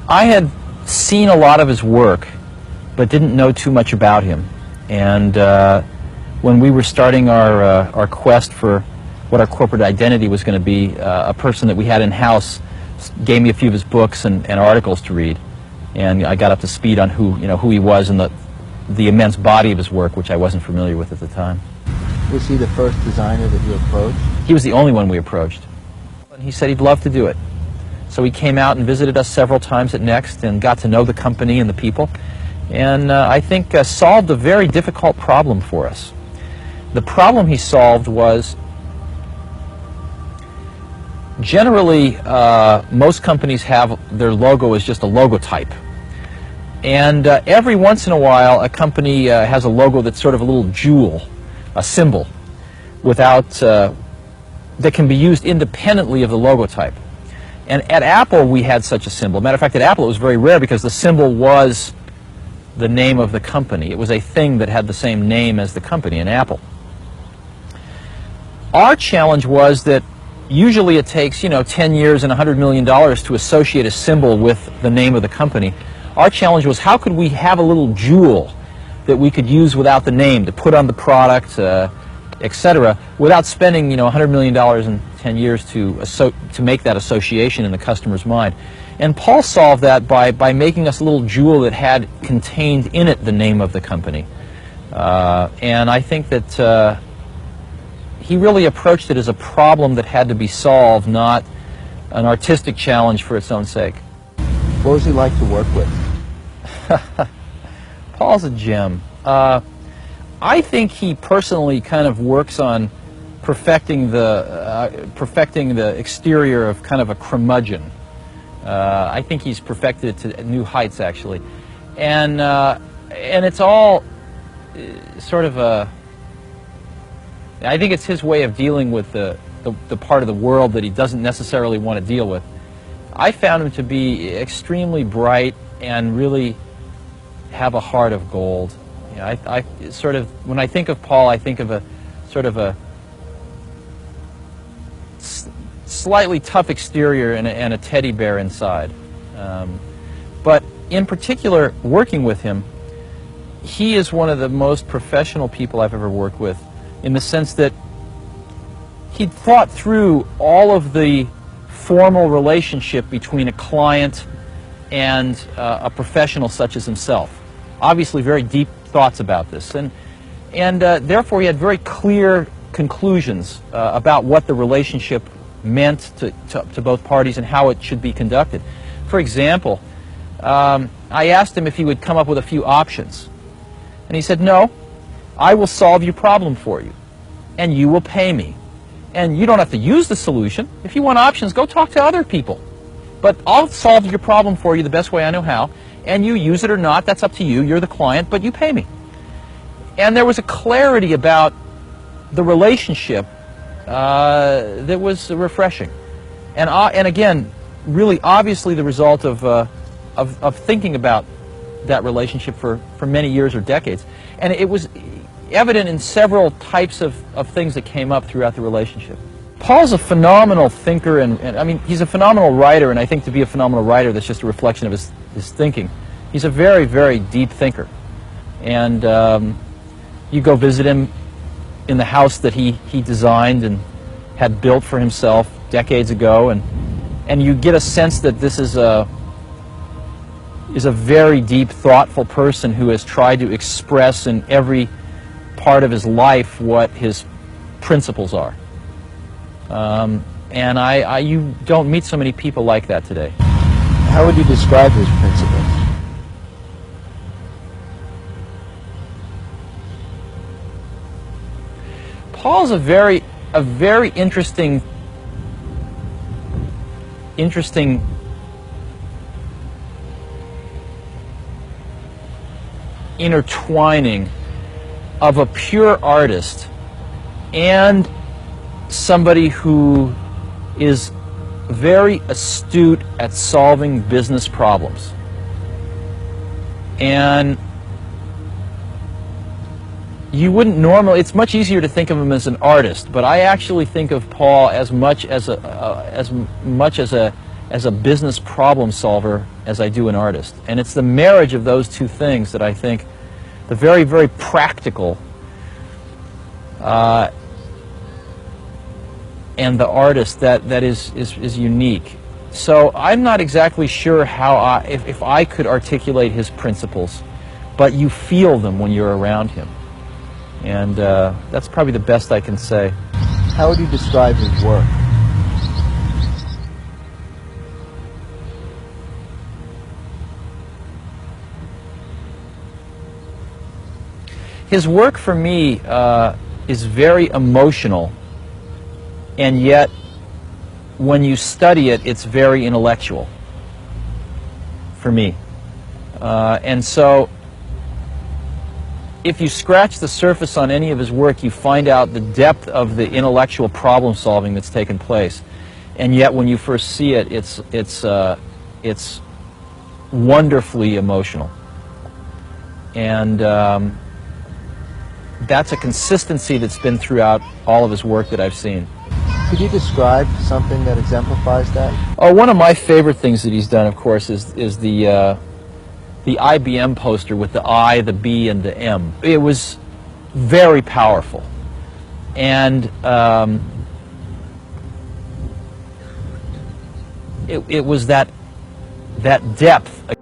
I had seen a lot of his work, but didn't know too much about him. And when we were starting our quest for what our corporate identity was going to be, a person that we had in-house gave me a few of his books and articles to read. And I got up to speed on who he was and the immense body of his work, which I wasn't familiar with at the time. Was he the first designer that you approached? He was the only one we approached. And he said he'd love to do it. So he came out and visited us several times at Next and got to know the company and the people. And I think solved a very difficult problem for us. The problem he solved was, generally, most companies have their logo as just a logotype. And every once in a while, a company has a logo that's sort of a little jewel, a symbol, that can be used independently of the logotype. And at Apple, we had such a symbol. Matter of fact, at Apple, it was very rare because the symbol was the name of the company. It was a thing that had the same name as the company in Apple. Our challenge was that usually it takes, 10 years and $100 million to associate a symbol with the name of the company. Our challenge was, how could we have a little jewel that we could use without the name to put on the product, etc., without spending, $100 million in 10 years to make that association in the customer's mind. And Paul solved that by making us a little jewel that had contained in it the name of the company. And I think that he really approached it as a problem that had to be solved, not an artistic challenge for its own sake. What was he like to work with? Paul's a gem. I think he personally kind of works on perfecting the exterior of kind of a curmudgeon. I think he's perfected it to new heights, actually, and it's all sort of a. I think it's his way of dealing with the part of the world that he doesn't necessarily want to deal with. I found him to be extremely bright and really have a heart of gold. I sort of, when I think of Paul, I think of a sort of a slightly tough exterior and a teddy bear inside. But in particular, working with him, he is one of the most professional people I've ever worked with, in the sense that he thought through all of the formal relationship between a client and a professional such as himself. Obviously very deep thoughts about this, and therefore he had very clear conclusions about what the relationship meant to both parties and how it should be conducted. For example, I asked him if he would come up with a few options, and he said, "No, I will solve your problem for you, and you will pay me. And you don't have to use the solution. If you want options, go talk to other people. But I'll solve your problem for you the best way I know how, and you use it or not, that's up to you. You're the client, but you pay me." And there was a clarity about the relationship that was refreshing. And again, really obviously the result of thinking about that relationship for many years or decades. And it was evident in several types of things that came up throughout the relationship. Paul's a phenomenal thinker, and I mean, he's a phenomenal writer, and I think to be a phenomenal writer, that's just a reflection of his thinking. He's a very, very deep thinker. And you go visit him in the house that he designed and had built for himself decades ago, and you get a sense that this is a very deep, thoughtful person who has tried to express in every part of his life what his principles are. And you don't meet so many people like that today. How would you describe his principles? Paul's a very interesting intertwining of a pure artist and somebody who is very astute at solving business problems. And you wouldn't normally, it's much easier to think of him as an artist, but I actually think of Paul as much as a as a business problem solver as I do an artist. And it's the marriage of those two things that I think, the very, very practical and the artist, that is unique. So I'm not exactly sure how if I could articulate his principles, but you feel them when you're around him. And that's probably the best I can say. How would you describe his work? His work for me is very emotional, and yet when you study it, it's very intellectual for me. And so if you scratch the surface on any of his work, you find out the depth of the intellectual problem solving that's taken place. And yet when you first see it, it's wonderfully emotional. And that's a consistency that's been throughout all of his work that I've seen. Could you describe something that exemplifies that? Oh, one of my favorite things that he's done, of course, is the IBM poster with the I, the B, and the M. It was very powerful, and it was that depth.